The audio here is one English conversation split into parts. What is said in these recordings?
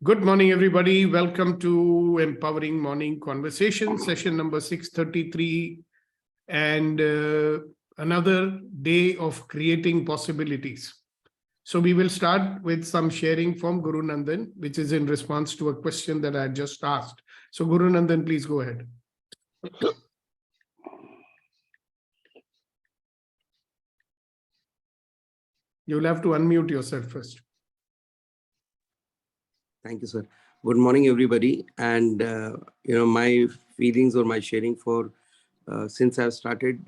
Good morning, everybody. Welcome to Empowering Morning Conversation, session number 633, and another day of creating possibilities. So we will start with some sharing from Guru Nandan, which is in response to a question that I just asked. So Guru Nandan, please go ahead. You'll have to unmute yourself first. Thank you, sir. Good morning, everybody. And, my feelings or my sharing for since I've started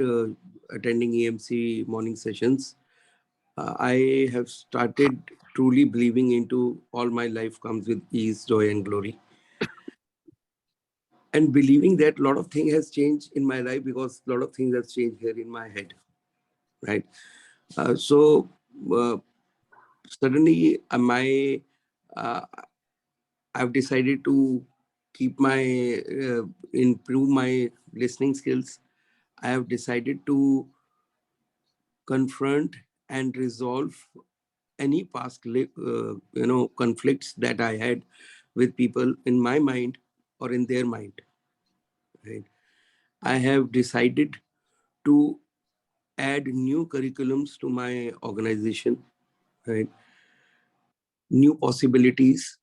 attending EMC morning sessions, I have started truly believing into all my life comes with ease, joy, and glory. And believing that a lot of things has changed in my life because a lot of things have changed here in my head, right? Suddenly, I've decided to improve my listening skills. I have decided to confront and resolve any past, conflicts that I had with people in my mind or in their mind. Right? I have decided to add new curriculums to my organization, right? New possibilities,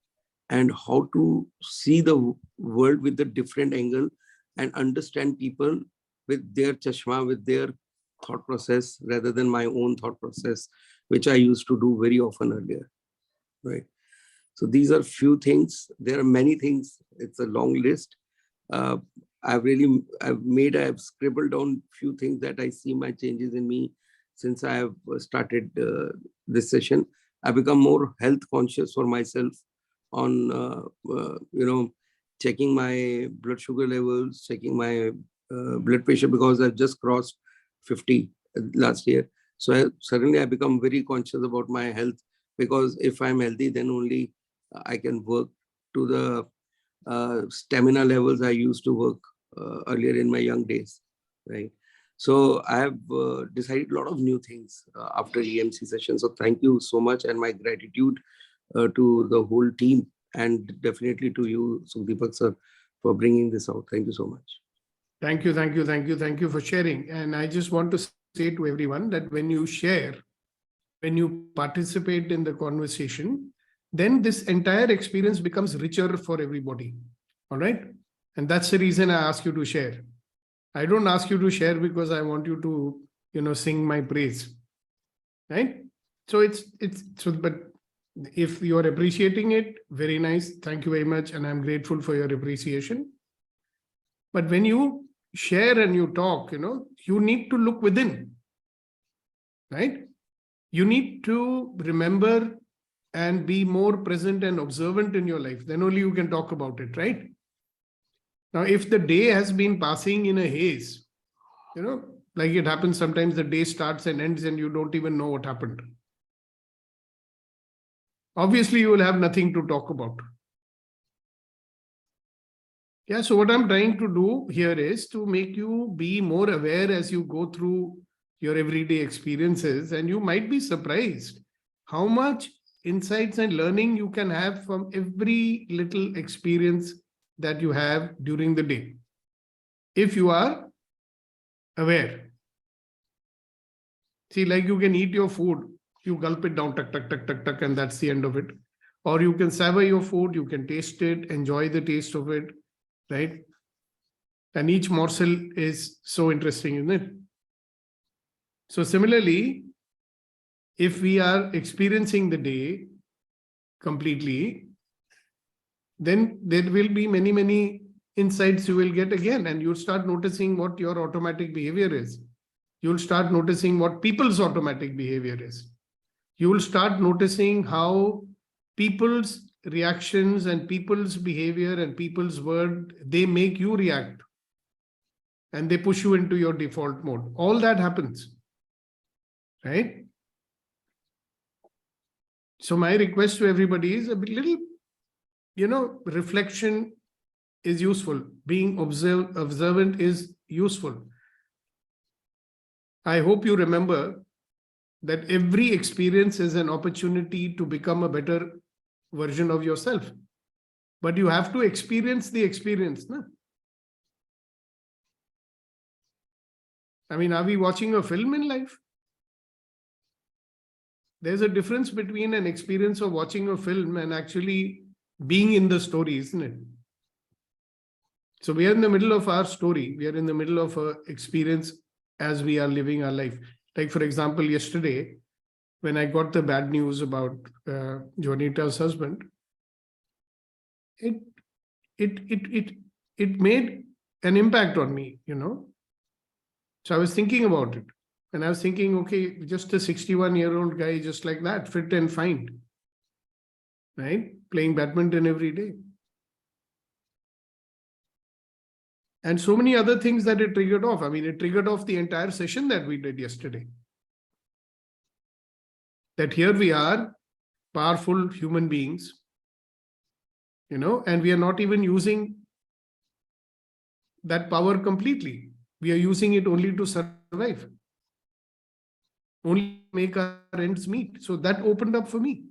and how to see the world with a different angle and understand people with their chashma, with their thought process, rather than my own thought process, which I used to do very often earlier, right? So these are few things. There are many things. It's a long list. I've scribbled down few things that I see my changes in me since I have started this session. I become more health conscious for myself on, checking my blood sugar levels, checking my blood pressure, because I've just crossed 50 last year. So suddenly I become very conscious about my health, because if I'm healthy, then only I can work to the stamina levels I used to work earlier in my young days, right? So I have decided a lot of new things after EMC session. So thank you so much, and my gratitude to the whole team, and definitely to you, Sukhdeepak sir, for bringing this out. Thank you so much. Thank you for sharing. And I just want to say to everyone that when you share, when you participate in the conversation, then this entire experience becomes richer for everybody. All right. And that's the reason I ask you to share. I don't ask you to share because I want you to, sing my praise. Right. So but if you're appreciating it, very nice. Thank you very much. And I'm grateful for your appreciation. But when you share and you talk, you need to look within. Right. You need to remember and be more present and observant in your life. Then only you can talk about it, right? Now, if the day has been passing in a haze, like it happens sometimes, the day starts and ends and you don't even know what happened. Obviously, you will have nothing to talk about. Yeah, so what I'm trying to do here is to make you be more aware as you go through your everyday experiences, and you might be surprised how much insights and learning you can have from every little experience that you have during the day, if you are aware. See, like you can eat your food, you gulp it down, tuck, tuck, tuck, tuck, tuck, and that's the end of it. Or you can savor your food, you can taste it, enjoy the taste of it, right? And each morsel is so interesting, isn't it? So similarly, if we are experiencing the day completely, then there will be many, many insights you will get again, and you'll start noticing what your automatic behavior is. You'll start noticing what people's automatic behavior is. You will start noticing how people's reactions and people's behavior and people's word, they make you react and they push you into your default mode. All that happens, right? So my request to everybody is a little, reflection is useful. Being observant is useful. I hope you remember that every experience is an opportunity to become a better version of yourself. But you have to experience the experience. No? I mean, are we watching a film in life? There's a difference between an experience of watching a film and actually being in the story, isn't it? So we are in the middle of our story. We are in the middle of an experience as we are living our life. Like, for example, yesterday, when I got the bad news about Juanita's husband, it made an impact on me, you know. So I was thinking about it. And I was thinking, okay, just a 61-year-old guy, just like that, fit and fine, right? Playing badminton every day. And so many other things that it triggered off. I mean, it triggered off the entire session that we did yesterday. That here we are, powerful human beings, you know, and we are not even using that power completely. We are using it only to survive, only make our ends meet. So that opened up for me.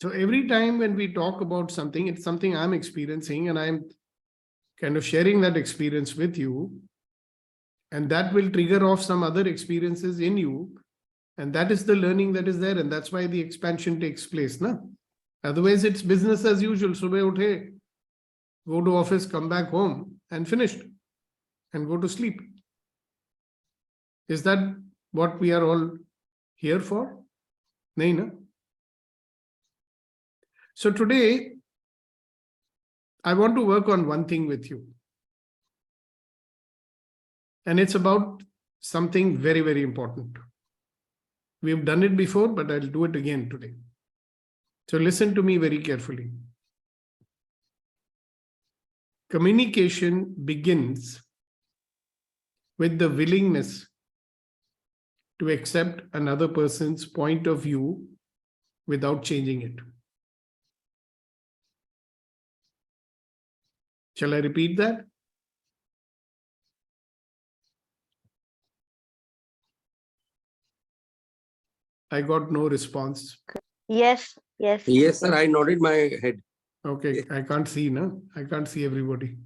So every time when we talk about something, it's something I'm experiencing, and I'm kind of sharing that experience with you. And that will trigger off some other experiences in you. And that is the learning that is there. And that's why the expansion takes place. Na? Otherwise, it's business as usual. Subah uthe, go to office, come back home, and finished. And go to sleep. Is that what we are all here for? Nahi, na? So today, I want to work on one thing with you. And it's about something very, very important. We've done it before, but I'll do it again today. So listen to me very carefully. Communication begins with the willingness to accept another person's point of view without changing it. Shall I repeat that? I got no response. Yes, yes. Yes, sir. I nodded my head. Okay, I can't see, no? I can't see everybody.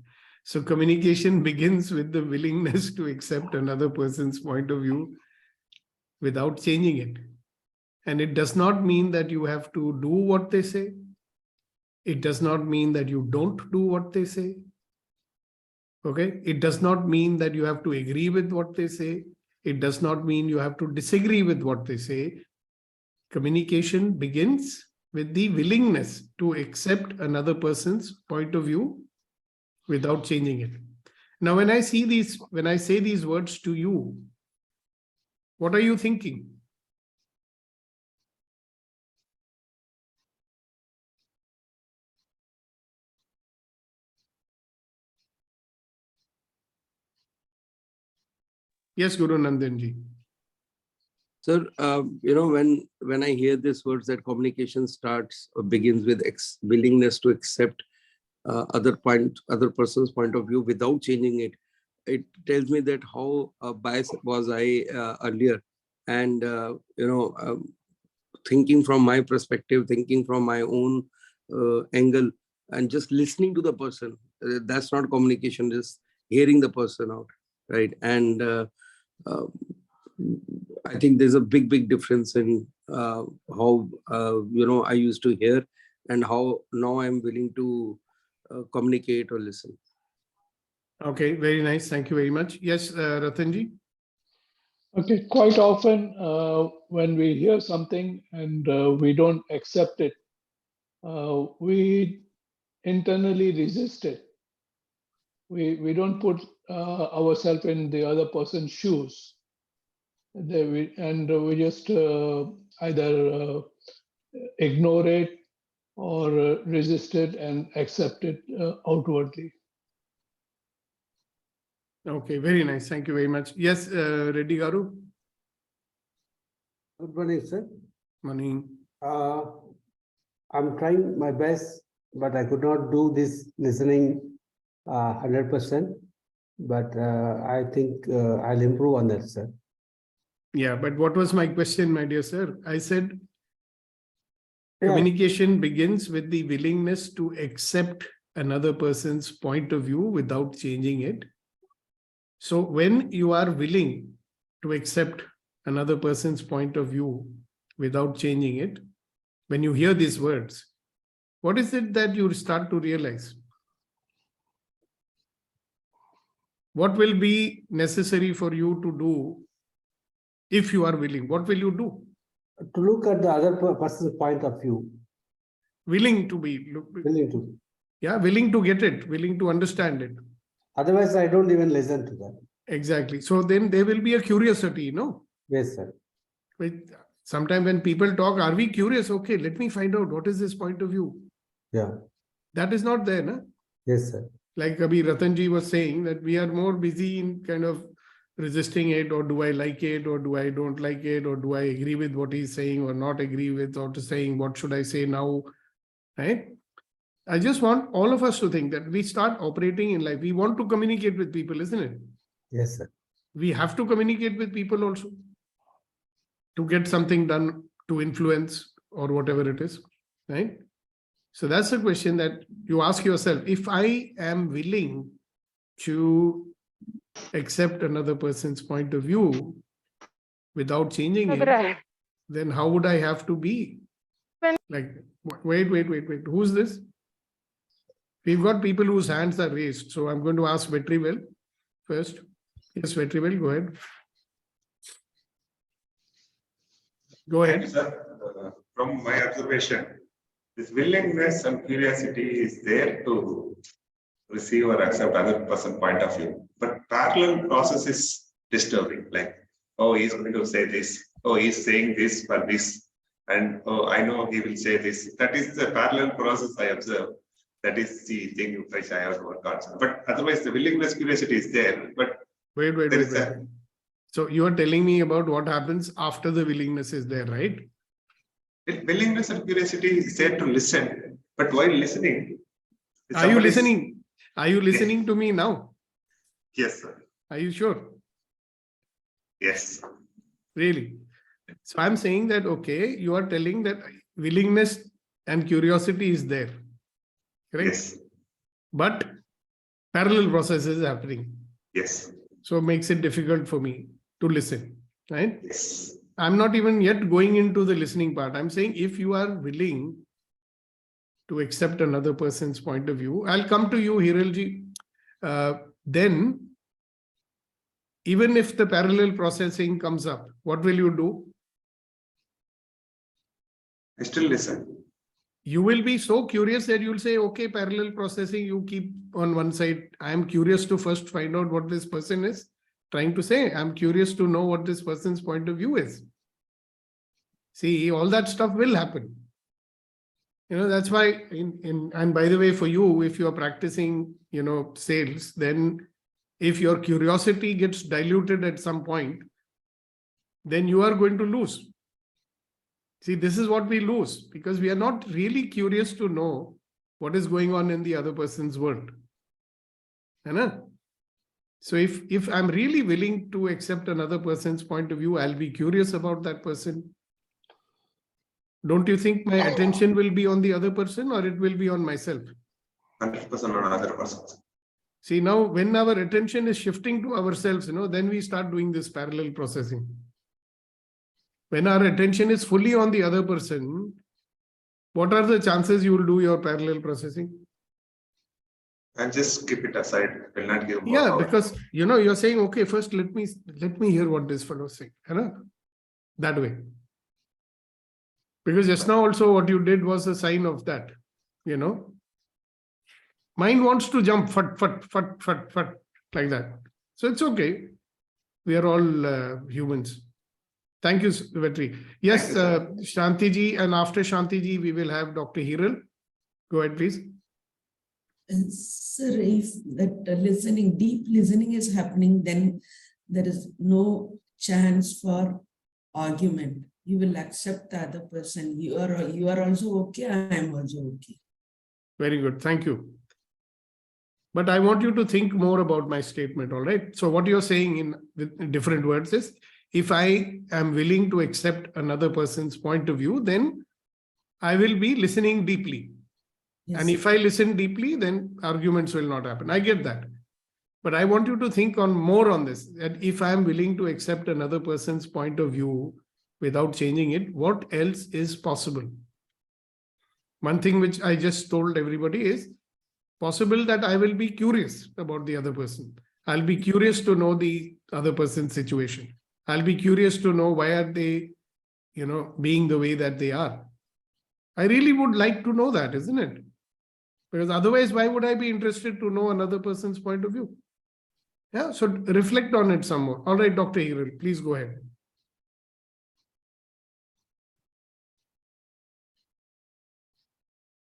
So communication begins with the willingness to accept another person's point of view without changing it. And it does not mean that you have to do what they say. It does not mean that you don't do what they say. Okay? It does not mean that you have to agree with what they say. It does not mean you have to disagree with what they say. Communication begins with the willingness to accept another person's point of view without changing it. Now, when I say these words to you, what are you thinking? Yes, Guru Nandanji. Sir, you know, when I hear these words that communication starts or begins with willingness to accept other person's point of view without changing it, it tells me that how biased was I earlier, and thinking from my perspective, thinking from my own angle, and just listening to the person. That's not communication, just hearing the person out, right? And I think there's a big difference in how I used to hear and how now I'm willing to communicate or listen. Okay, very nice. Thank you very much. Yes, Ratanji. Okay, quite often when we hear something and we don't accept it, we internally resist it. We don't put ourselves in the other person's shoes. We just either ignore it or resist it and accept it outwardly. Okay, very nice. Thank you very much. Yes, Reddy Garu. Good morning, sir. Morning. I'm trying my best, but I could not do this listening 100%. But I think I'll improve on that, sir. Yeah, but what was my question, my dear sir? I said, Yeah. Communication begins with the willingness to accept another person's point of view without changing it. So when you are willing to accept another person's point of view without changing it, when you hear these words, what is it that you start to realize? What will be necessary for you to do if you are willing? What will you do? To look at the other person's point of view. Willing to be, Willing to. yeah, willing to get it, willing to understand it. Otherwise, I don't even listen to that. Exactly. So then there will be a curiosity, you know. Yes, sir. Sometimes when people talk, are we curious? Okay, let me find out what is this point of view. Yeah. That is not there, no? Yes, sir. Like Abhi Ratanji was saying, that we are more busy in kind of resisting it, or do I like it, or do I don't like it, or do I agree with what he's saying or not agree with, or to saying what should I say now, right? I just want all of us to think that we start operating in life. We want to communicate with people, isn't it? Yes, sir. We have to communicate with people also to get something done, to influence or whatever it is, right? So that's the question that you ask yourself. If I am willing to accept another person's point of view without changing it, then how would I have to be? Like, wait. Who's this? We've got people whose hands are raised. So I'm going to ask Vetrivel first. Yes, Vetrivel, go ahead. Go Thank you, ahead. sir. From my observation, this willingness and curiosity is there to receive or accept other person's point of view. But parallel process is disturbing. Like, oh, he's going to say this. Oh, he's saying this for this. And oh, I know he will say this. That is the parallel process I observe. That is the thing which I have to work on. But otherwise, the willingness, curiosity is there. But Wait. So you are telling me about what happens after the willingness is there, right? willingness and curiosity is there to listen. But while listening, Are you listening? Are you listening to me now? Yes, sir. Are you sure? Yes. Really? So I'm saying that, okay, you are telling that willingness and curiosity is there. Correct? Yes. But parallel process is happening. Yes. So it makes it difficult for me to listen, right? Yes. I'm not even yet going into the listening part. I'm saying if you are willing to accept another person's point of view, I'll come to you, Hiralji. Then, even if the parallel processing comes up, what will you do? I still listen. You will be so curious that you'll say, okay, parallel processing, you keep on one side. I'm curious to first find out what this person is trying to say. I'm curious to know what this person's point of view is. See, all that stuff will happen. You know, that's why, and by the way, for you, if you're practicing, sales, then if your curiosity gets diluted at some point, then you are going to lose. See, this is what we lose because we are not really curious to know what is going on in the other person's world. So if I'm really willing to accept another person's point of view, I'll be curious about that person. Don't you think my attention will be on the other person or it will be on myself? 100% on other persons. See, now when our attention is shifting to ourselves, then we start doing this parallel processing. When our attention is fully on the other person, what are the chances you will do your parallel processing? And just keep it aside. Will not give more Yeah, power. because you're saying, okay, first let me hear what this fellow is saying. That way. Because just now also what you did was a sign of that. Mind wants to jump fat, like that. So it's okay. We are all humans. Thank you, Vetri. Yes, Shanti ji, and after Shanti ji, we will have Dr. Hiral. Go ahead, please. Sir, if that deep listening is happening, then there is no chance for argument. You will accept the other person. You are also okay. I am also okay. Very good. Thank you. But I want you to think more about my statement, all right? So what you're saying in different words is, if I am willing to accept another person's point of view, then I will be listening deeply. Yes. And if I listen deeply, then arguments will not happen. I get that. But I want you to think on more on this, that if I am willing to accept another person's point of view without changing it, what else is possible? One thing which I just told everybody is possible that I will be curious about the other person. I'll be curious to know the other person's situation. I'll be curious to know why are they, being the way that they are. I really would like to know that, isn't it? Because otherwise, why would I be interested to know another person's point of view? Yeah, so reflect on it some more. All right, Dr. Hiral, please go ahead.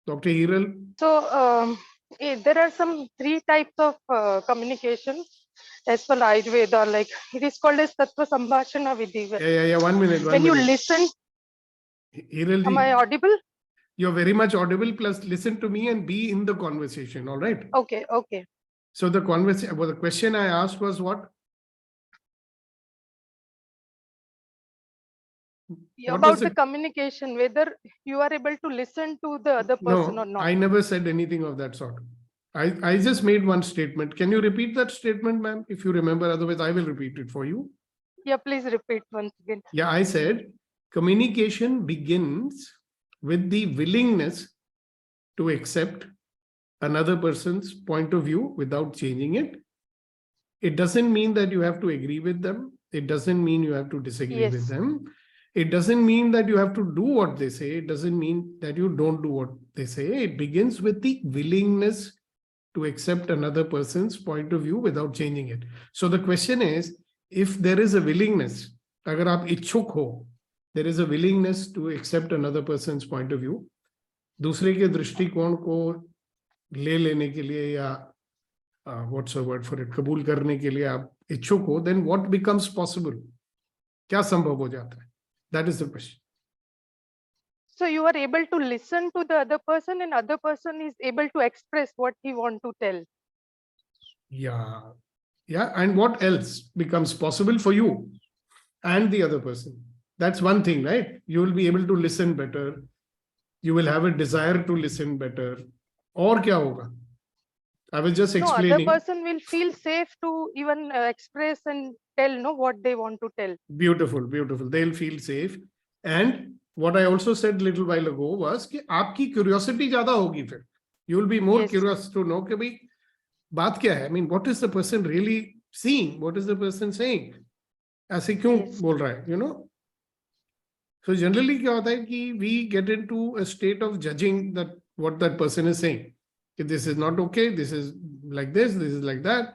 Dr. Hiral. So there are some 3 types of communication as per Ayurveda. Like it is called as Tattva Sambhashana Vidhi. Yeah. 1 minute. When you listen, Hiral ji, am I audible? you're very much audible. Plus, listen to me and be in the conversation. All right. Okay. So the question I asked was what? About the communication, whether you are able to listen to the other person or not. I never said anything of that sort. I just made one statement. Can you repeat that statement, ma'am? If you remember, otherwise I will repeat it for you. Yeah, please repeat once again. Yeah, I said communication begins with the willingness to accept another person's point of view without changing it. It doesn't mean that you have to agree with them. It doesn't mean you have to disagree with them. It doesn't mean that you have to do what they say. It doesn't mean that you don't do what they say. It begins with the willingness to accept another person's point of view without changing it. So the question is, if there is a willingness, agar aap इच्छुक हो, there is a willingness to accept another person's point of view, दूसरे के दृष्टिकोण को ले लेने के लिए या what's the word for it, कबूल करने के लिए आप इच्छुक हो, then what becomes possible? क्या संभव हो जाता है? That is the question. So you are able to listen to the other person and other person is able to express what he want to tell. Yeah. And what else becomes possible for you and the other person? That's one thing, right? You will be able to listen better. You will have a desire to listen better. और क्या होगा? I was just explaining. No, other person will feel safe to even express and tell what they want to tell. Beautiful. They'll feel safe. And what I also said a little while ago was कि आपकी curiosity ज़्यादा होगी फिर. You will be more curious to know कि भाई बात क्या है? I mean, what is the person really seeing? What is the person saying? ऐसे क्यों बोल रहा है? So generally क्या होता है कि we get into a state of judging that what that person is saying. If this is not okay, this is like this is like that.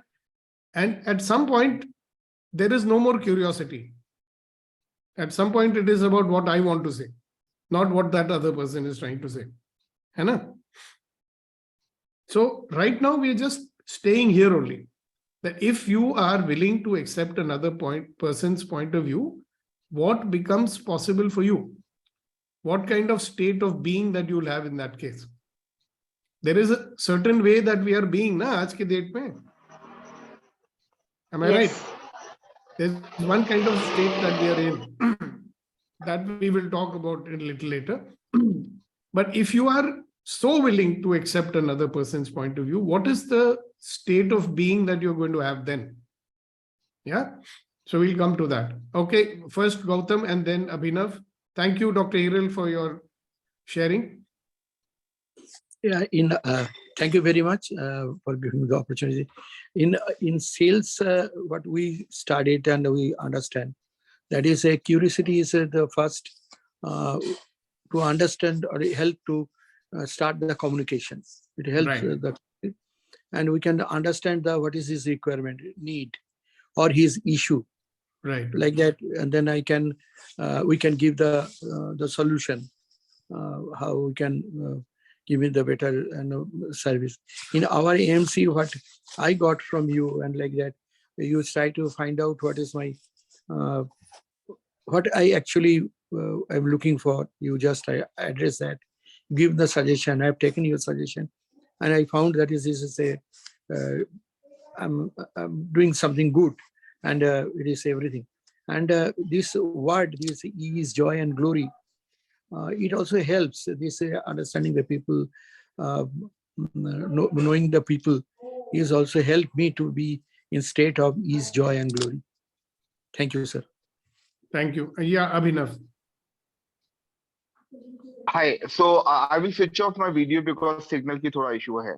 And at some point, there is no more curiosity. At some point, it is about what I want to say, not what that other person is trying to say. है ना? So right now, we are just staying here only. That if you are willing to accept another person's point of view, what becomes possible for you? What kind of state of being that you will have in that case? There is a certain way that we are being na aaj ke date mein. Am I right? There's one kind of state that we are in that we will talk about a little later. But if you are so willing to accept another person's point of view, what is the state of being that you're going to have then? Yeah. So we'll come to that. Okay. First Gautam and then Abhinav. Thank you, Dr. Hiral, for your sharing. Yeah, thank you very much for giving me the opportunity. In sales, what we studied and we understand, that is a curiosity is the first to understand or help to start the communication. It helps and we can understand what is his requirement, need, or his issue. Right. Like that, and then we can give the solution, how we can give it the better service. In our EMC, what I got from you and like that, you try to find out what is my, what I actually am looking for. You just address that, give the suggestion. I have taken your suggestion and I found that this is I'm doing something good and it is everything. And this word, this ease, joy and glory, it also helps this understanding the people, knowing the people is also helped me to be in state of ease, joy, and glory. Thank you, sir. Thank you. Yeah, Abhinav. Hi. So I will switch off my video because signal ki thoda issue hai.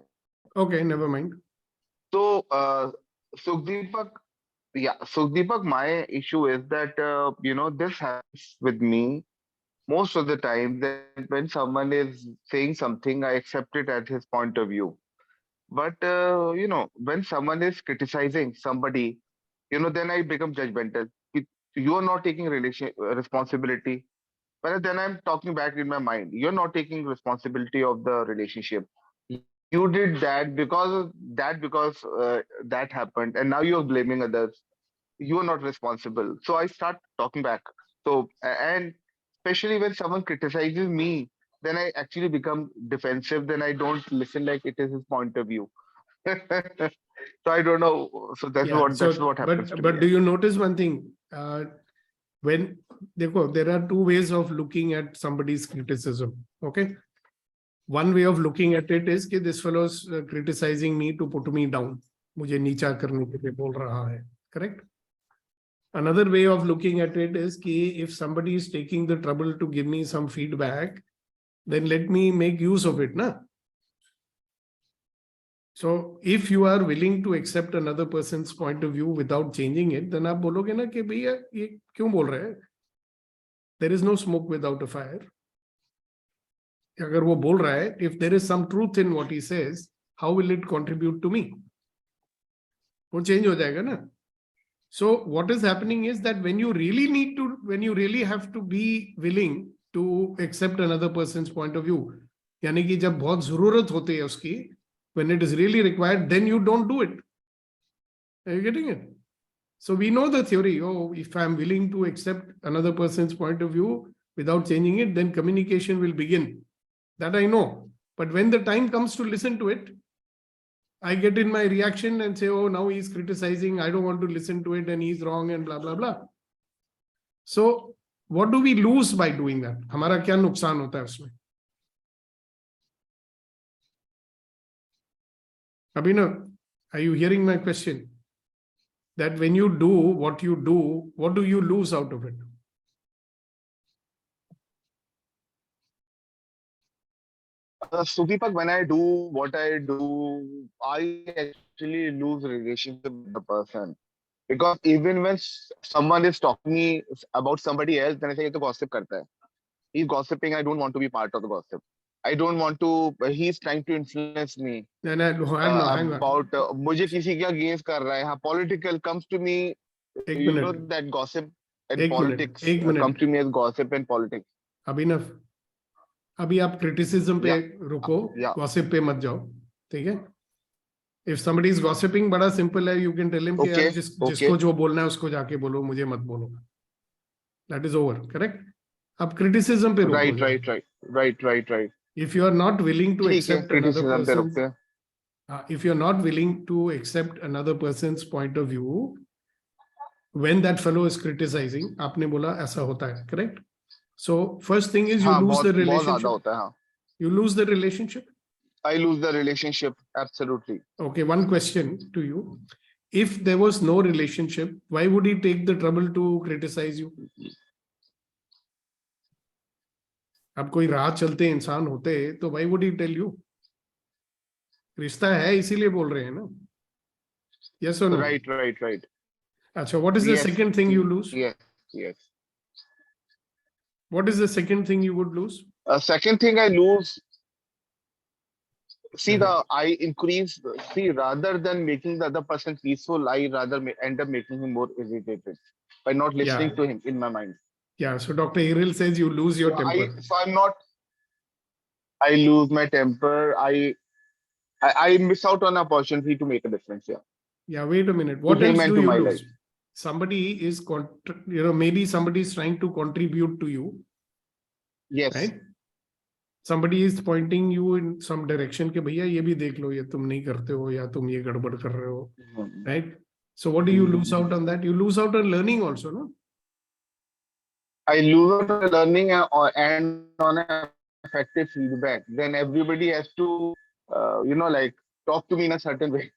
Okay, never mind. So Sukhdeepak, Sukhdeepak, my issue is that this happens with me most of the time, that when someone is saying something, I accept it at his point of view. But when someone is criticizing somebody, then I become judgmental. You are not taking responsibility. But then I'm talking back in my mind. You're not taking responsibility of the relationship. You did that because that happened, and now you're blaming others. You are not responsible. So I start talking back. So and especially when someone criticizes me, then I actually become defensive. Then I don't listen like it is his point of view. So I don't know. So that's Yeah, that's what happens to me. but do you notice one thing? When there are two ways of looking at somebody's criticism. Okay. One way of looking at it is that this fellow is criticizing me to put me down. मुझे नीचा करने के लिए बोल रहा है. Correct? Another way of looking at it is that if somebody is taking the trouble to give me some feedback, then let me make use of it. Na? So if you are willing to accept another person's point of view without changing it, then आप बोलोगे ना कि भैया ये क्यों बोल रहे हैं? There is no smoke without a fire. अगर वो बोल रहा है, if there is some truth in what he says, how will it contribute to me? वो change हो जाएगा ना? So what is happening is that when you really have to be willing to accept another person's point of view, यानी कि जब बहुत जरूरत होती है उसकी, when it is really required, then you don't do it. Are you getting it? So we know the theory. Oh, if I'm willing to accept another person's point of view without changing it, then communication will begin. That I know. But when the time comes to listen to it, I get in my reaction and say, oh, now he's criticizing. I don't want to listen to it and he's wrong and blah, blah, blah. So what do we lose by doing that? हमारा क्या नुकसान होता है उसमें? Abhinav, are you hearing my question? That when you do, what do you lose out of it? Sudeepak, when I do what I do, I actually lose relationship with the person. Because even when someone is talking me about somebody else, then I say, "ये तो gossip करता है." He's gossiping. I don't want to be part of the gossip. I don't want to. He's trying to influence me. Hang on. About मुझे किसी के against कर रहा है. हाँ, political comes to me. You know that gossip and politics come to me as gossip and politics. Abhinav, अभी आप criticism पे रुको, gossip पे मत जाओ, ठीक है? If somebody is gossiping, बड़ा simple है. You can tell him कि यार जिसको जो बोलना है उसको जाके बोलो, मुझे मत बोलो. That is over, correct? अब criticism पे रुको. Right. If you are not willing to accept another person's, if you are not willing to accept another person's point of view, when that fellow is criticizing, आपने बोला ऐसा होता है, correct? So first thing is you lose the relationship. You lose the relationship. I lose the relationship, absolutely. Okay, one question to you. If there was no relationship, why would he take the trouble to criticize you? अब कोई राह चलते इंसान होते तो why would he tell you? रिश्ता है इसीलिए बोल रहे हैं ना? Yes or no? Right. अच्छा, what is the second thing you lose? Yes. What is the second thing you would lose? Second thing I lose. See, I increase. See, rather than making the other person peaceful, I rather end up making him more irritated by not listening to him in my mind. Yeah. So Dr. Iril says you lose your temper. I lose my temper. I miss out on an opportunity to make a difference. Yeah. Wait a minute. What else do you lose? Somebody is, maybe somebody is trying to contribute to you. Yes. Right? Somebody is pointing you in some direction कि भैया ये भी देख लो, ये तुम नहीं करते हो या तुम ये गड़बड़ कर रहे हो. Right? So what do you lose out on that? You lose out on learning also, no? I lose on learning and on effective feedback, then everybody has to, like talk to me in a certain way.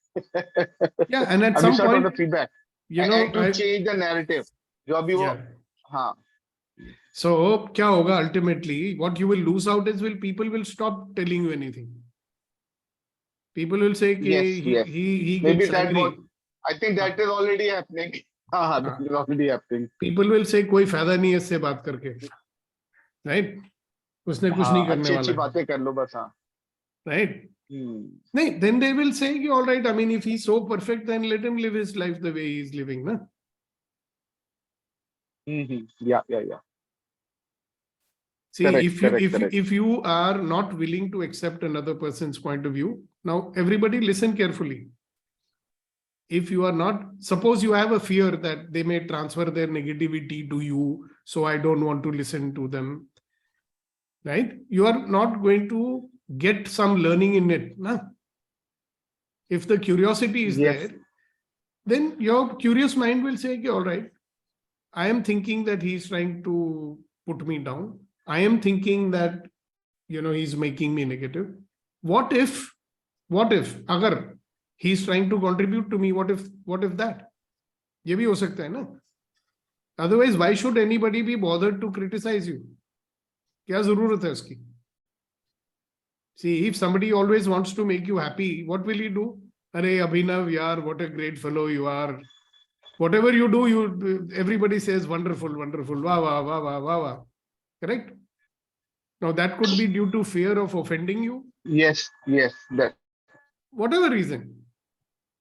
Yeah, and at I some miss out on point, the feedback. you And know, to change the narrative. जो अभी वो, yeah. हाँ, So, क्या होगा ultimately? What you will lose out is people will stop telling you anything. People will say कि yes, yes. he Maybe gets that what angry. I think that is already happening. That is already happening. People will say कोई फायदा नहीं है इससे बात करके, right? उसने कुछ नहीं करने अच्छी वाला, बातें कर लो बस, हाँ. right? नहीं, then they will say कि all right. I mean, if he's so perfect, then let him live his life the way he's living, na? Yeah. See, Correct. if you are not willing to accept another person's point of view, now everybody listen carefully. If you are not, suppose you have a fear that they may transfer their negativity to you, so I don't want to listen to them, right? You are not going to get some learning in it, na? If the curiosity is Yes. there, then your curious mind will say, okay, all right, I am thinking that he's trying to put me down. I am thinking that, he's making me negative. What if, agar he's trying to contribute to me, what if that? ये भी हो सकता है ना? Otherwise, why should anybody be bothered to criticize you? क्या जरूरत है उसकी? See, if somebody always wants to make you happy, what will he do? Arey Abhinav, yaar, what a great fellow you are. Whatever you do, everybody says wonderful, wah, wah, wah, wah, wah, wah. Correct? Now that could be due to fear of offending you. Yes. That Whatever reason.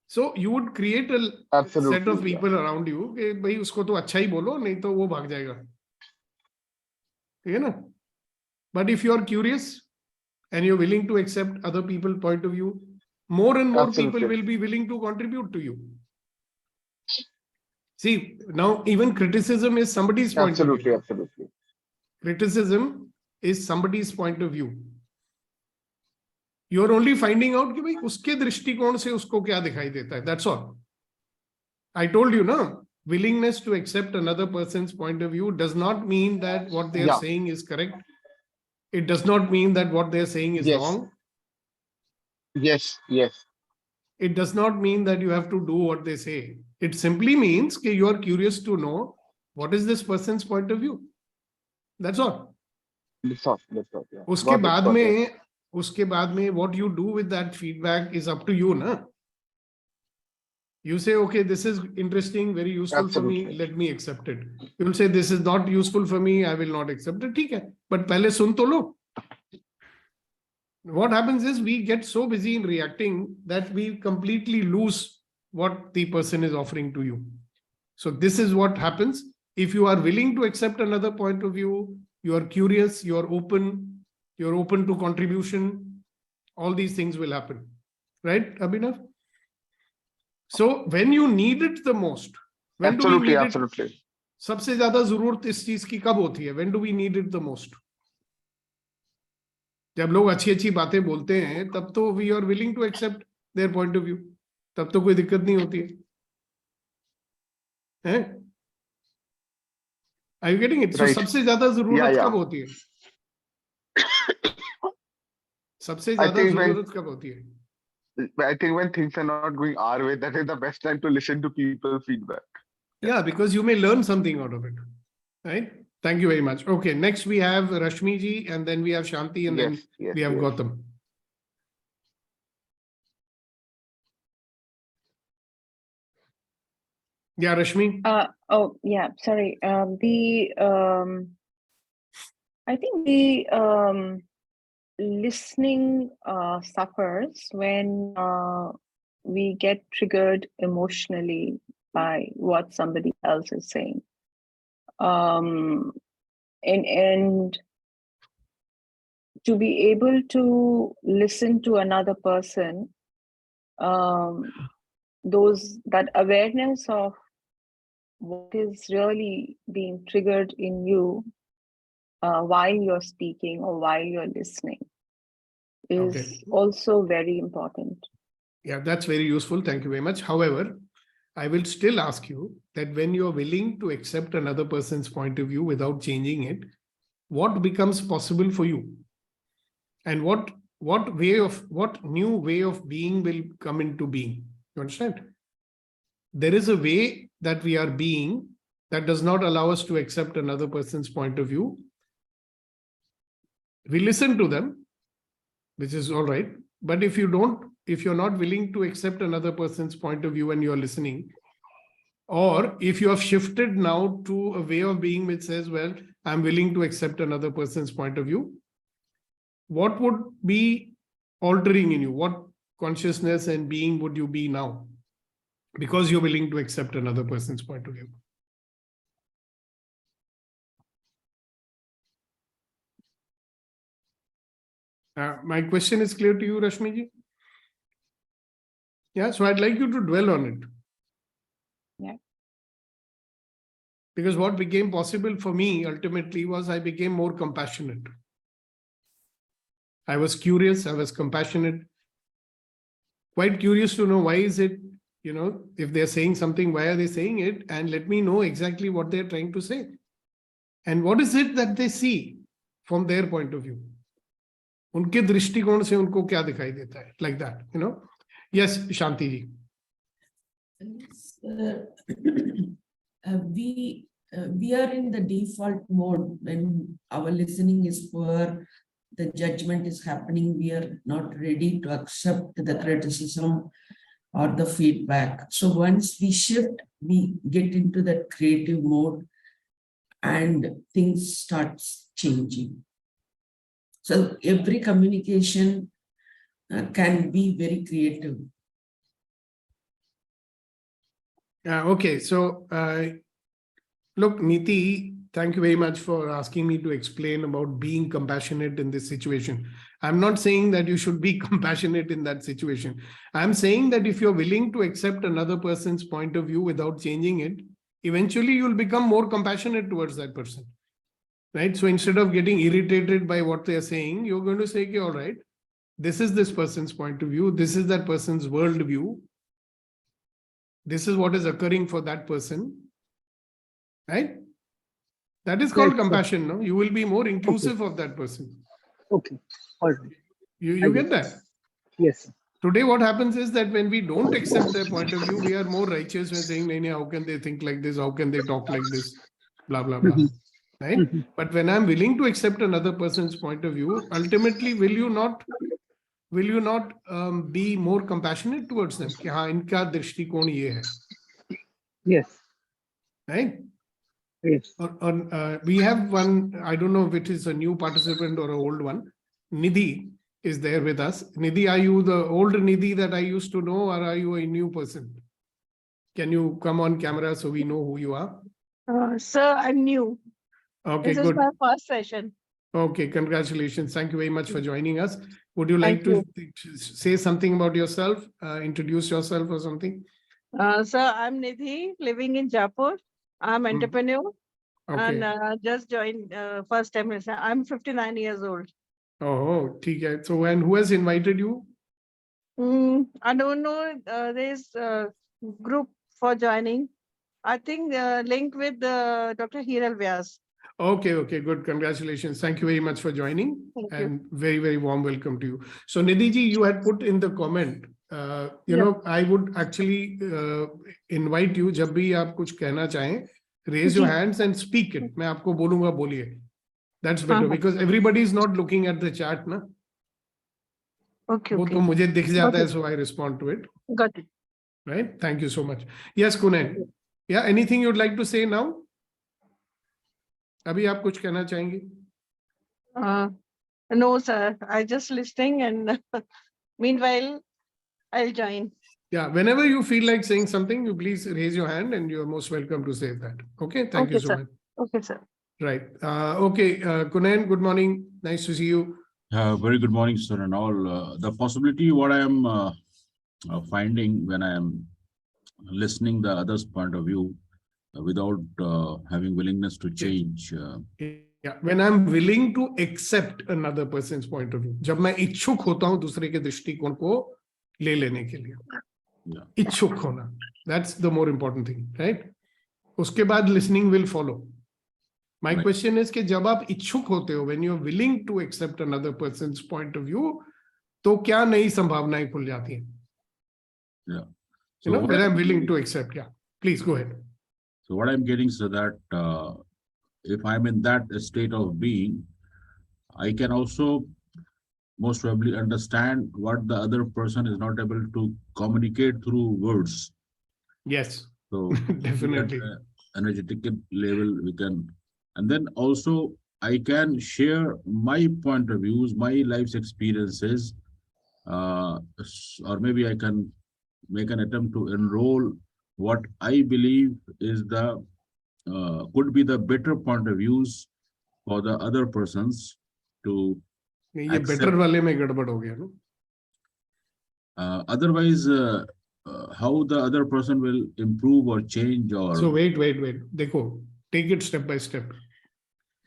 So you would create a absolutely, set of people around you कि भाई उसको तो अच्छा ही बोलो, नहीं तो वो भाग जाएगा. ठीक है ना? But if you are curious and you're willing to accept other people's point of view, more and more Absolutely. people will be willing to contribute to you. See, now even criticism is somebody's point of view. Absolutely. Criticism is somebody's point of view. You are only finding out कि भाई उसके दृष्टिकोण से उसको क्या दिखाई देता है. That's all. I told you, no, willingness to accept another person's point of view does not mean that what they are saying is correct. It does not mean that what they are saying is wrong. Yes. It does not mean that you have to do what they say. It simply means that you are curious to know what is this person's point of view. That's all. That's all. Yeah. उसके बाद में what you do with that feedback is up to you, na? You say, okay, this is interesting, very useful for me, let me accept it. You will say, this is not useful for me, I will not accept it. ठीक है, but पहले सुन तो लो. What happens is we get so busy in reacting that we completely lose what the person is offering to you. So this is what happens. If you are willing to accept another point of view, you are curious, you're open to contribution, all these things will happen. Right, Abhinav? So when you need it the most, when do we need it? Absolutely. सबसे ज्यादा जरूरत इस चीज की कब होती है? When do we need it the most? जब लोग अच्छी बातें बोलते हैं तब तो we are willing to accept their point of view. तब तो कोई दिक्कत नहीं होती है. Are you getting it? So सबसे ज्यादा जरूरत कब होती है? सबसे ज्यादा जरूरत कब होती है? I think when things are not going our way, that is the best time to listen to people's feedback. Yeah, because you may learn something out of it. Right? Thank you very much. Okay, next we have Rashmi ji, and then we have Shanti, and then we have Gautam. Yeah, Rashmi. Sorry. I think the listening suffers when we get triggered emotionally by what somebody else is saying. And to be able to listen to another person, that awareness of what is really being triggered in you while you're speaking or while you're listening is also very important. Yeah, that's very useful. Thank you very much. However, I will still ask you that when you're willing to accept another person's point of view without changing it, what becomes possible for you? And what new way of being will come into being? You understand? There is a way that we are being that does not allow us to accept another person's point of view. We listen to them, which is all right. But if you're not willing to accept another person's point of view when you're listening, or if you have shifted now to a way of being which says, well, I'm willing to accept another person's point of view, what would be altering in you? What consciousness and being would you be now? Because you're willing to accept another person's point of view. My question is clear to you, Rashmi ji? Yeah, so I'd like you to dwell on it. Yeah. Because what became possible for me ultimately was I became more compassionate. I was curious, I was compassionate, quite curious to know why is it, if they're saying something, why are they saying it? And let me know exactly what they're trying to say. And what is it that they see from their point of view? उनके दृष्टिकोण से उनको क्या दिखाई देता है? Like that, Yes, Shanti ji. We are in the default mode when our listening is poor, the judgment is happening, we are not ready to accept the criticism or the feedback. So once we shift, we get into that creative mode and things start changing. So every communication can be very creative. Okay, so look, Niti, thank you very much for asking me to explain about being compassionate in this situation. I'm not saying that you should be compassionate in that situation. I'm saying that if you're willing to accept another person's point of view without changing it, eventually you'll become more compassionate towards that person. Right? So instead of getting irritated by what they're saying, you're going to say, okay, all right, this is this person's point of view. This is that person's world view. This is what is occurring for that person. Right? That is called compassion, no? You will be more inclusive of that person. Okay. All right. You get that? Yes. Today, what happens is that when we don't accept their point of view, we are more righteous when saying, "Nee, how can they think like this? How can they talk like this? Blah, blah, blah." Right? But when I'm willing to accept another person's point of view, ultimately, will you not be more compassionate towards them? कि हाँ, इनका दृष्टिकोण ये है. Yes. Right? Yes. We have one, I don't know if it is a new participant or an old one. Nidhi is there with us. Nidhi, are you the old Nidhi that I used to know, or are you a new person? Can you come on camera so we know who you are? Sir, I'm new. Okay, This good. is my first session. Okay, congratulations. Thank you very much for joining us. Would you like to say something about yourself? Introduce yourself or something? Sir, I'm Nidhi, living in Jaipur. I'm entrepreneur Okay. and just joined first time. I'm 59 years old. Oh, okay. So, and who has invited you? I don't know. There's a group for joining. I think linked with Dr. Hiral Vyas. Okay, okay, good. Congratulations. Thank you very much for joining. Thank you. And very, very warm welcome to you. So Nidhi ji, you had put in the comment, I would actually invite you, जब भी आप कुछ कहना चाहें, raise your hands and speak it. मैं आपको बोलूँगा, बोलिए. That's better because everybody is not looking at the chat, na? Okay, वो okay. तो मुझे दिख जाता है, so I respond to it. Got it. Right? Thank you so much. Yes, Kunen. Yeah, anything you'd like to say now? अभी आप कुछ कहना चाहेंगे? No, sir. I just listening and meanwhile, I'll join. Yeah, whenever you feel like saying something, you please raise your hand and you're most welcome to say that. Okay, thank you so much. Okay, sir. Right. Okay, Kunen, good morning. Nice to see you. Very good morning, sir, and all. The possibility what I am finding when I am listening the other's point of view without having willingness to change. Yeah, when I'm willing to accept another person's point of view. जब मैं इच्छुक होता हूँ दूसरे के दृष्टिकोण को ले लेने के लिए. Yeah. इच्छुक होना, that's the more important thing, right? उसके बाद listening will follow. My Right. question is कि जब आप इच्छुक होते हो, when you are willing to accept another person's point of view, तो क्या नई संभावनाएं खुल जाती हैं? Yeah. You know, what when I'm I'm willing getting- to accept, yeah. Please go ahead. So what I'm getting so that if I'm in that state of being, I can also most probably understand what the other person is not able to communicate through words. Yes, So definitely. at a energetic level, we can, and then also I can share my point of views, my life's experiences, or maybe I can make an attempt to enroll what I believe is the could be the better point of views for the other persons to नहीं, ये accept. better वाले में गड़बड़ हो गया ना? Otherwise, how the other person will improve or change or So wait. देखो, take it step by step.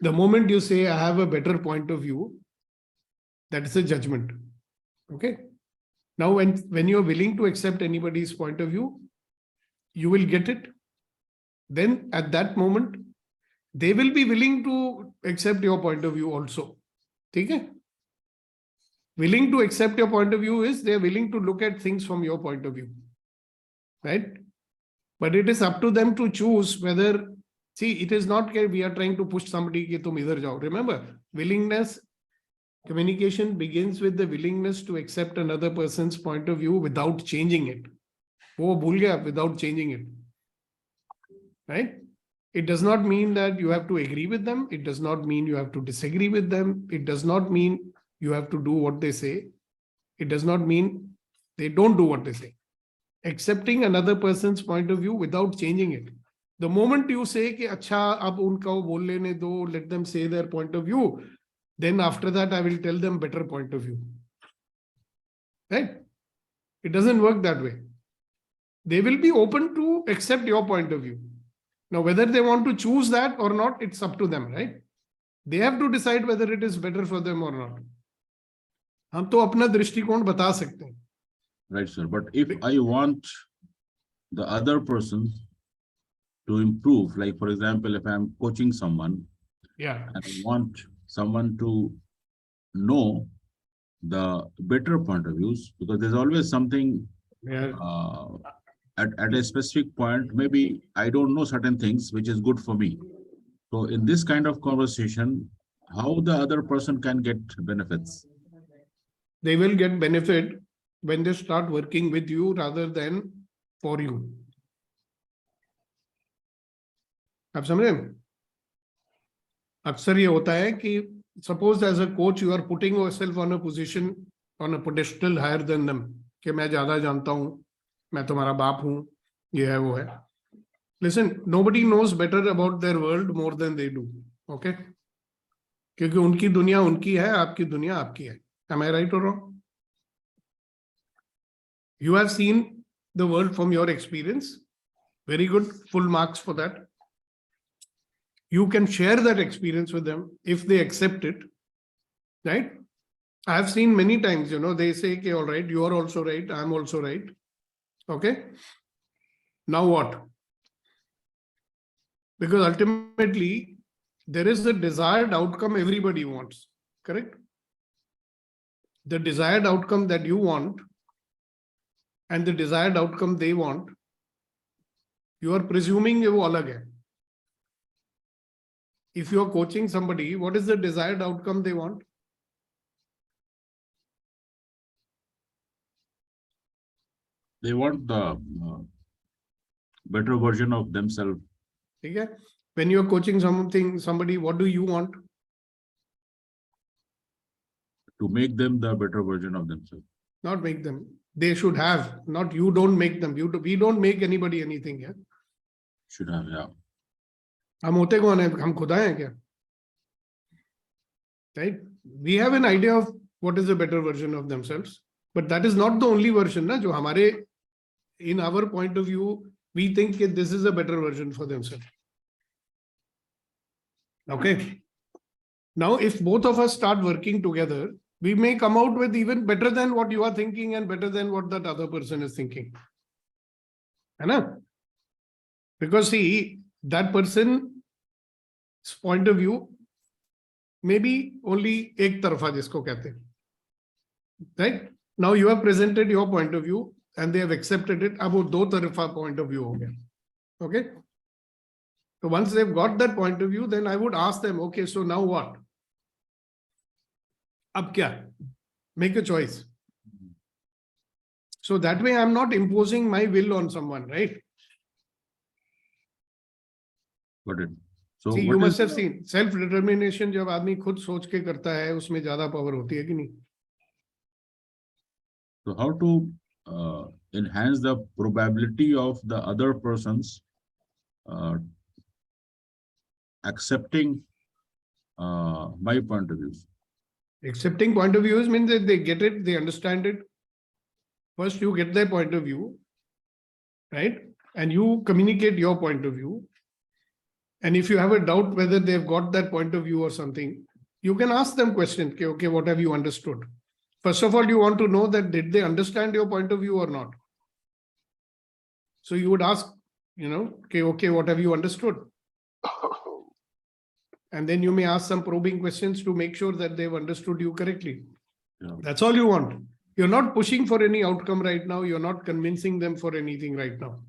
The moment you say I have a better point of view, that is a judgment. Okay. Now, when you're willing to accept anybody's point of view, you will get it. Then at that moment, they will be willing to accept your point of view also. ठीक है? Willing to accept your point of view is they're willing to look at things from your point of view. Right? But it is up to them to choose whether, see, it is not that we are trying to push somebody कि तुम इधर जाओ. Remember, willingness, communication begins with the willingness to accept another person's point of view without changing it. वो भूल गया, without changing it. Right? It does not mean that you have to agree with them. It does not mean you have to disagree with them. It does not mean you have to do what they say. It does not mean they don't do what they say. Accepting another person's point of view without changing it. The moment you say कि अच्छा अब उनका वो बोल लेने दो, let them say their point of view, then after that I will tell them better point of view. Right? It doesn't work that way. They will be open to accept your point of view. Now, whether they want to choose that or not, it's up to them, right? They have to decide whether it is better for them or not. हम तो अपना दृष्टिकोण बता सकते हैं. right, sir. But if I want the other person to improve, like for example, if I'm coaching someone Yeah. and I want someone to know the better point of views, because there's always something Yeah. at a specific point, maybe I don't know certain things which is good for me. So in this kind of conversation, how the other person can get benefits? They will get benefit when they start working with you rather than for you. आप समझ रहे हैं? अक्सर ये होता है कि suppose as a coach you are putting yourself on a position, on a pedestal higher than them, कि मैं ज्यादा जानता हूँ, मैं तुम्हारा बाप हूँ, ये है वो है. Listen, nobody knows better about their world more than they do. Okay? क्योंकि उनकी दुनिया उनकी है, आपकी दुनिया आपकी है. Am I right or wrong? You have seen the world from your experience. Very good. Full marks for that. You can share that experience with them if they accept it. Right? I have seen many times, they say, okay, all right, you are also right. I'm also right. Okay. Now what? Because ultimately, there is the desired outcome everybody wants. Correct? The desired outcome that you want and the desired outcome they want, you are presuming वो अलग है. If you are coaching somebody, what is the desired outcome they want? They want the better version of themselves. Okay? When you are coaching somebody, what do you want? To make them the better version of themselves. Not make them. They should have. Not you don't make them. We don't make anybody anything. Yeah? Should have, yeah. हम होते कौन है? हम खुदा हैं क्या? Right? We have an idea of what is a better version of themselves, but that is not the only version. ना जो हमारे, in our point of view, we think that this is a better version for themselves. Okay. Now, if both of us start working together, we may come out with even better than what you are thinking and better than what that other person is thinking. है ना? Because see, that person's point of view may be only एक तरफा जिसको कहते हैं, right? Now you have presented your point of view and they have accepted it. अब वो दो तरफा point of view हो गया. Okay? So once they've got that point of view, then I would ask them, okay, so now what? अब क्या? Make a choice. So that way I'm not imposing my will on someone, right? Got it. So See, what you is- must have seen self-determination जब आदमी खुद सोच के करता है, उसमें ज्यादा power होती है कि नहीं? So how to enhance the probability of the other person's accepting my point of view? Accepting point of views means that they get it, they understand it. First, you get their point of view, right? And you communicate your point of view. And if you have a doubt whether they've got that point of view or something, you can ask them questions. Okay, what have you understood? First of all, you want to know that did they understand your point of view or not? So you would ask, okay, what have you understood? And then you may ask some probing questions to make sure that they've understood you correctly. Yeah. That's all you want. You're not pushing for any outcome right now. You're not convincing them for anything right now.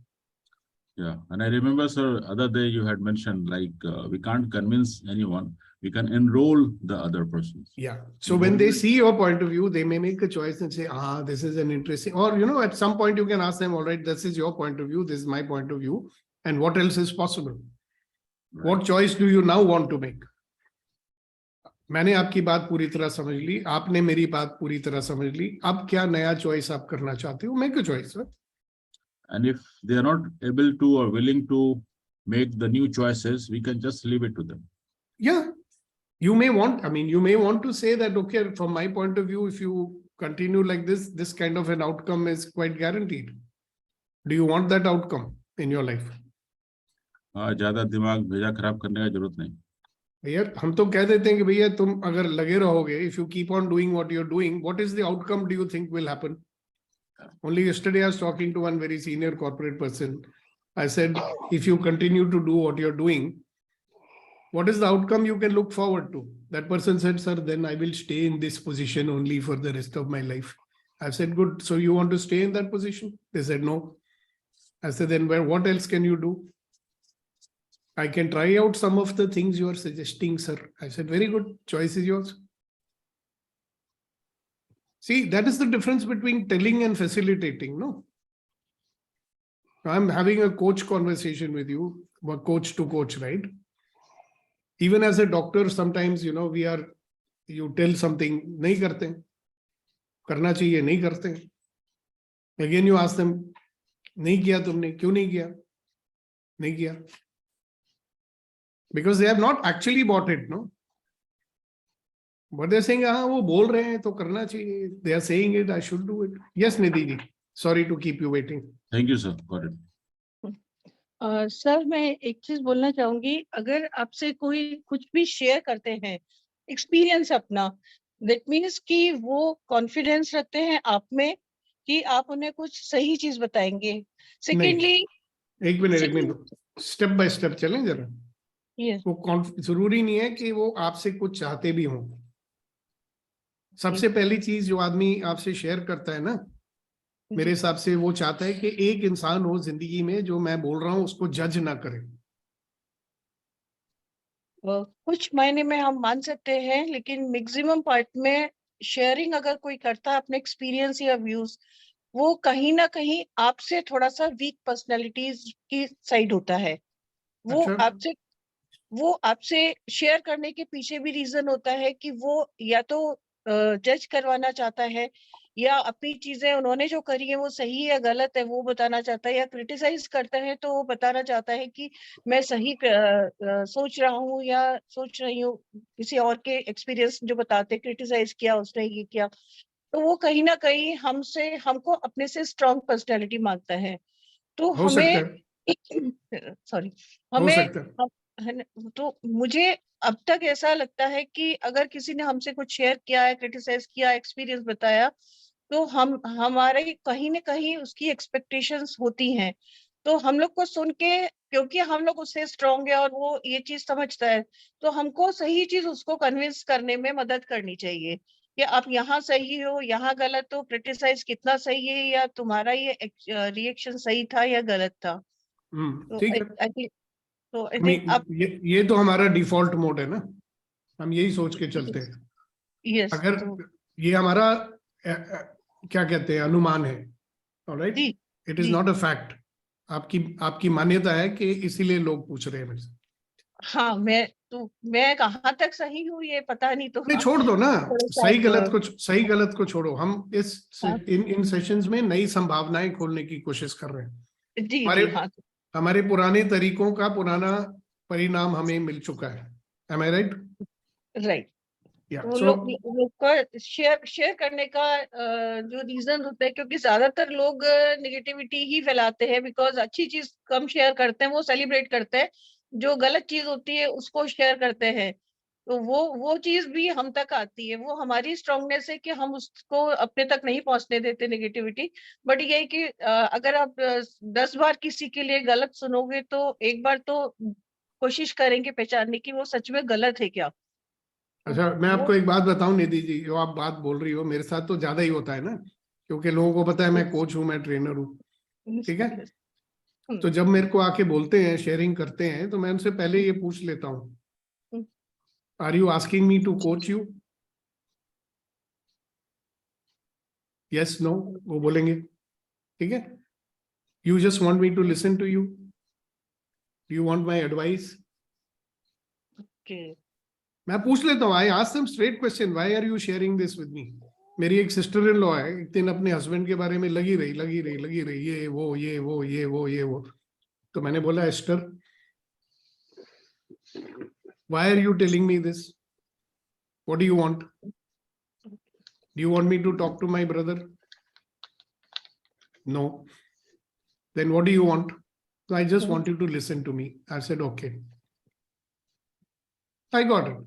Yeah, and I remember, sir, other day you had mentioned like we can't convince anyone. We can enroll the other persons. Yeah. So when they see your point of view, they may make a choice and say, this is an interesting, or, at some point you can ask them, all right, this is your point of view. This is my point of view. And what else is possible? Right. What choice do you now want to make? मैंने आपकी बात पूरी तरह समझ ली, आपने मेरी बात पूरी तरह समझ ली. अब क्या नया choice आप करना चाहते हो? Make a choice, sir. And if they are not able to or willing to make the new choices, we can just leave it to them. Yeah. You may want to say that, okay, from my point of view, if you continue like this kind of an outcome is quite guaranteed. Do you want that outcome in your life? ज़्यादा दिमाग भेजा खराब करने का जरूरत नहीं. भैया हम तो कह देते हैं कि भैया तुम अगर लगे रहोगे, if you keep on doing what you're doing, what is the outcome do you think will happen? Only yesterday I was talking to one very senior corporate person. I said, if you continue to do what you're doing, what is the outcome you can look forward to? That person said, sir, then I will stay in this position only for the rest of my life. I said, good. So you want to stay in that position? They said, no. I said, then what else can you do? I can try out some of the things you are suggesting, sir. I said, very good. Choice is yours. See, that is the difference between telling and facilitating, no? I'm having a coach conversation with you, coach to coach, right? Even as a doctor, sometimes, you tell something, nahi karte. Karna chahiye, nahi karte. Again, you ask them, nahi kiya tumne, kyun nahi kiya? Nahi kiya. Because they have not actually bought it, no? But they're saying, wo bol rahe hain, to karna chahiye. They are saying it, I should do it. Yes, Nidhi ji. Sorry to keep you waiting. Thank you, sir. Got it. Sir मैं एक चीज बोलना चाहूंगी, अगर आपसे कोई कुछ भी शेयर करते हैं एक्सपीरियंस अपना, दैट मीन्स कि वो कॉन्फिडेंस रखते हैं आप में कि आप उन्हें कुछ सही चीज बताएंगे. सेकेंडली, एक मिनट स्टेप बाय स्टेप चलें जरा. वो जरूरी नहीं है कि वो आपसे कुछ चाहते भी हों. सबसे पहली चीज जो आदमी आपसे शेयर करता है ना, मेरे हिसाब से वो चाहता है कि एक इंसान हो जिंदगी में जो मैं बोल रहा हूं उसको जज ना करे. कुछ मायने में हम मान सकते हैं, लेकिन मैक्सिमम पार्ट में शेयरिंग अगर कोई करता है अपने एक्सपीरियंस या व्यूज, वो कहीं ना कहीं आपसे थोड़ा सा वीक पर्सनालिटीज की साइड होता है. वो आपसे शेयर करने के पीछे भी रीजन होता है कि वो या तो जज करवाना चाहता है, या अपनी चीजें उन्होंने जो करी है वो सही है गलत है वो बताना चाहता है, या क्रिटिसाइज करता है तो वो बताना चाहता है कि मैं सही सोच रहा हूँ या सोच रही हूँ. किसी और के एक्सपीरियंस जो बताते क्रिटिसाइज किया उसने ये किया, तो वो कहीं ना कहीं हमको अपने से स्ट्रॉन्ग पर्सनैलिटी मांगता है. तो हमें तो मुझे अब तक ऐसा लगता है कि अगर किसी ने हमसे कुछ शेयर किया है, क्रिटिसाइज किया, एक्सपीरियंस बताया, तो हमारे कहीं ना कहीं उसकी एक्सपेक्टेशंस होती हैं. तो हम लोग को सुन के, क्योंकि हम लोग उससे स्ट्रांग है और वो ये चीज समझता है, तो हमको सही चीज उसको कन्विंस करने में मदद करनी चाहिए कि आप यहाँ सही हो, यहाँ गलत हो, क्रिटिसाइज कितना सही है, या तुम्हारा ये रिएक्शन सही था या गलत था। तो ठीक है। आई थिंक आप ये तो हमारा डिफॉल्ट मोड है ना, हम यही सोच के चलते हैं। यस अगर ये हमारा क्या कहते हैं, अनुमान है, ऑलराइट, जी इट इज जी नॉट अ फैक्ट। आपकी मान्यता है कि इसीलिए लोग पूछ रहे हैं मेरे से। हाँ, मैं कहाँ तक सही हूँ ये पता नहीं, तो नहीं, छोड़ दो ना, थोड़ा सा आप, सही गलत को छोड़ो। हम हाँ, इन सेशंस में नई संभावनाएं खोलने की कोशिश कर रहे हैं। जी हमारे जी हाँ हमारे पुराने तरीकों का पुराना परिणाम हमें मिल चुका है। एम आई राइट? राइट। या तो सो लोग को शेयर करने का जो रीजन होता है, क्योंकि ज्यादातर लोग निगेटिविटी ही फैलाते हैं, बिकॉज अच्छी चीज कम शेयर करते हैं, वो सेलिब्रेट करते हैं, जो गलत चीज होती है उसको शेयर करते हैं। तो वो चीज भी हम तक आती है, वो हमारी स्ट्रांगनेस है कि हम उसको अपने तक नहीं पहुंचने देते नेगेटिविटी। बट ये है कि अगर आप 10 बार किसी के लिए गलत सुनोगे तो एक बार तो कोशिश करेंगे पहचानने की वो सच में गलत है क्या। अच्छा, मैं वो आपको एक बात बताऊं निधि जी, जो आप बात बोल रही हो मेरे साथ तो ज्यादा ही होता है ना, क्योंकि लोगों को पता है मैं कोच हूं, मैं ट्रेनर हूं। ठीक है, तो जब मेरे को आके बोलते हैं, शेयरिंग करते हैं, तो मैं उनसे पहले ये पूछ लेता हूँ, are you asking me to coach you? Yes no, वो बोलेंगे। ठीक है, you just want me to listen to you, do you want my advice? मैं पूछ लेता हूँ, I ask them straight question, why are you sharing this with me? मेरी एक सिस्टर इन लॉ है, एक दिन अपने हस्बैंड के बारे में लगी रही, ये वो। तो मैंने बोला, Esther, why are you telling me this? What do you want? Do you want me to talk to my brother? No. Then what do you want? So I just want you to listen to me. I said, okay. I got it.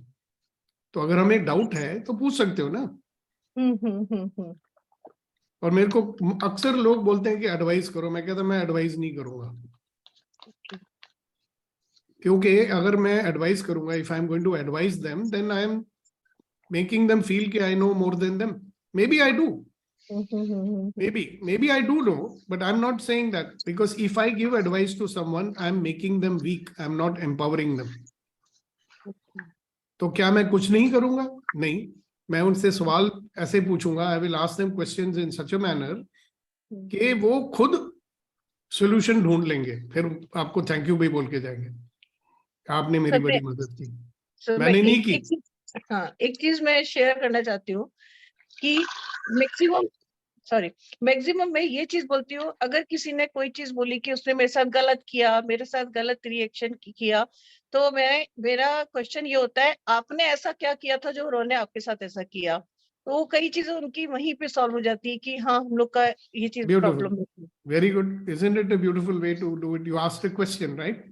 तो अगर हमें doubt है तो पूछ सकते हो ना। और मेरे को अक्सर लोग बोलते हैं कि एडवाइस करो, मैं कहता मैं एडवाइस नहीं करूंगा, क्योंकि अगर मैं एडवाइस करूंगा, if I am going to advise them, then I am making them feel कि I know more than them. Maybe I do, maybe I do know, but I'm not saying that, because if I give advice to someone, I'm making them weak, I'm not empowering them. तो क्या मैं कुछ नहीं करूंगा? नहीं, मैं उनसे सवाल ऐसे पूछूंगा, I will ask them questions in such a manner कि वो खुद सॉल्यूशन ढूंढ लेंगे, फिर आपको थैंक यू भी बोल के जाएंगे, आपने मेरी बड़ी मदद की। मैंने नहीं की। हाँ, एक चीज मैं शेयर करना चाहती हूँ कि मैक्सिमम मैं ये चीज बोलती हूँ, अगर किसी ने कोई चीज बोली कि उसने मेरे साथ गलत किया, मेरे साथ गलत रिएक्शन किया, तो मेरा क्वेश्चन ये होता है, आपने ऐसा क्या किया था जो उन्होंने आपके साथ ऐसा किया? तो कई चीजें उनकी वहीं पे सॉल्व हो जाती है कि हाँ, हम लोग का ये चीज प्रॉब्लम है। Very good, isn't it a beautiful way to do it? You asked a question, right?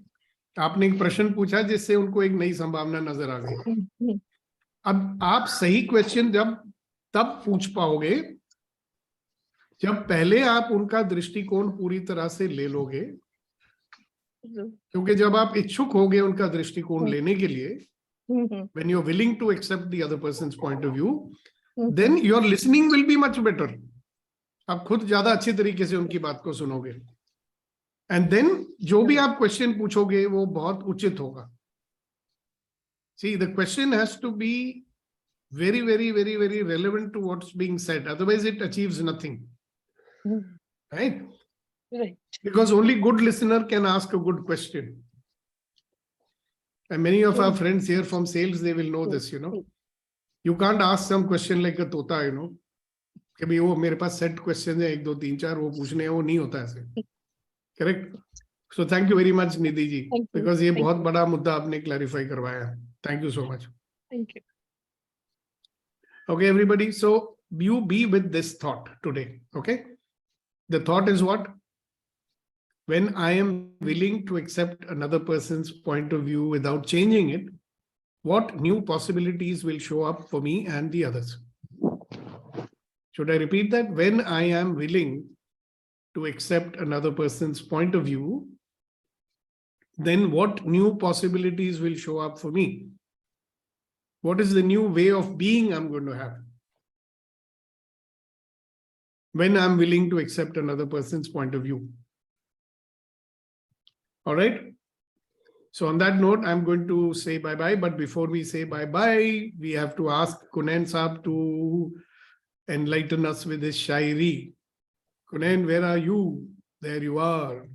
आपने एक प्रश्न पूछा जिससे उनको एक नई संभावना नजर आ गई। अब आप सही क्वेश्चन तब पूछ पाओगे जब पहले आप उनका दृष्टिकोण पूरी तरह से ले लोगे, क्योंकि जब आप इच्छुक होगे उनका दृष्टिकोण लेने के लिए, when you are willing to accept the other person's point of view, then your listening will be much better. आप खुद ज्यादा अच्छे तरीके से उनकी बात को सुनोगे, and then जो भी आप क्वेश्चन पूछोगे वो बहुत उचित होगा। See, the question has to be very, very, very, very relevant to what's being said. Otherwise, it achieves nothing. Right? Right. Because only good listener can ask a good question. And many of our friends here from sales, they will know this, you know. You can't ask some question like a तोता, you know. कि भाई वो मेरे पास set questions है 1 2 3 4 वो पूछने हैं, वो नहीं होता ऐसे. Correct? So thank you very much, Nidhi ji, because ये बहुत बड़ा मुद्दा आपने clarify करवाया. Thank you so much. Thank you. Okay, everybody. So you be with this thought today. Okay. The thought is what? When I am willing to accept another person's point of view without changing it, what new possibilities will show up for me and the others? Should I repeat that? When I am willing to accept another person's point of view, then what new possibilities will show up for me? What is the new way of being I'm going to have when I'm willing to accept another person's point of view? All right. So on that note, I'm going to say bye-bye. But before we say bye-bye, we have to ask Kunain Saab to enlighten us with his shairi. Kunain, where are you? There you are.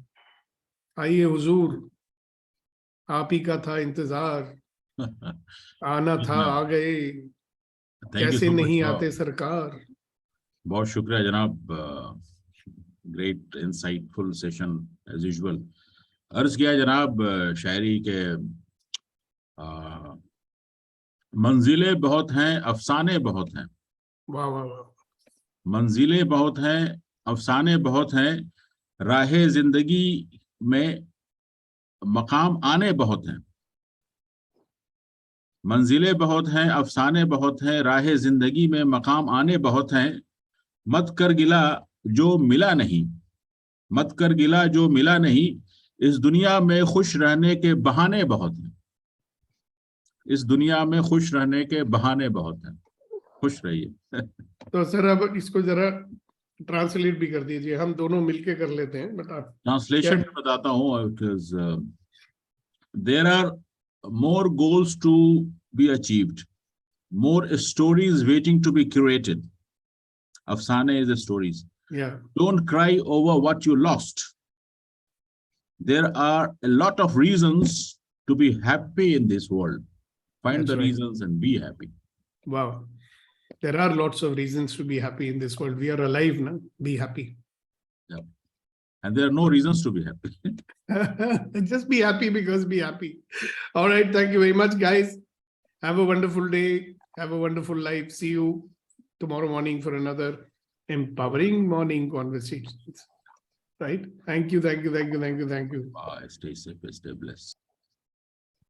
Aiye huzur. आप ही का था इंतजार, आना था आ गए, कैसे नहीं आते सरकार. बहुत शुक्रिया जनाब. Great insightful session as usual. अर्ज किया जनाब शायरी के मंजिलें बहुत हैं, अफसाने बहुत हैं. वाह वाह वाह. मंजिलें बहुत हैं, अफसाने बहुत हैं, राहे जिंदगी में मकाम आने बहुत हैं. मंजिलें बहुत हैं, अफसाने बहुत हैं, राहे जिंदगी में मकाम आने बहुत हैं. मत कर गिला जो मिला नहीं, मत कर गिला जो मिला नहीं, इस दुनिया में खुश रहने के बहाने बहुत हैं. इस दुनिया में खुश रहने के बहाने बहुत हैं. खुश रहिए. तो सर अब इसको जरा ट्रांसलेट भी कर दीजिए, हम दोनों मिलके कर लेते हैं. बट आप ट्रांसलेशन में बताता हूँ. There are more goals to be achieved, more stories waiting to be curated. Afsane is the stories. Yeah. Don't cry over what you lost. There are a lot of reasons to be happy in this world. Find That's the right. reasons and be happy. Wow. There are lots of reasons to be happy in this world. We are alive now. Be happy. Yeah. And there are no reasons to be happy. Just be happy because be happy. All right. Thank you very much, guys. Have a wonderful day. Have a wonderful life. See you tomorrow morning for another empowering morning conversations. Right? Thank you. Thank you. Thank you. Thank you. Thank you. Bye. Stay safe. Stay blessed.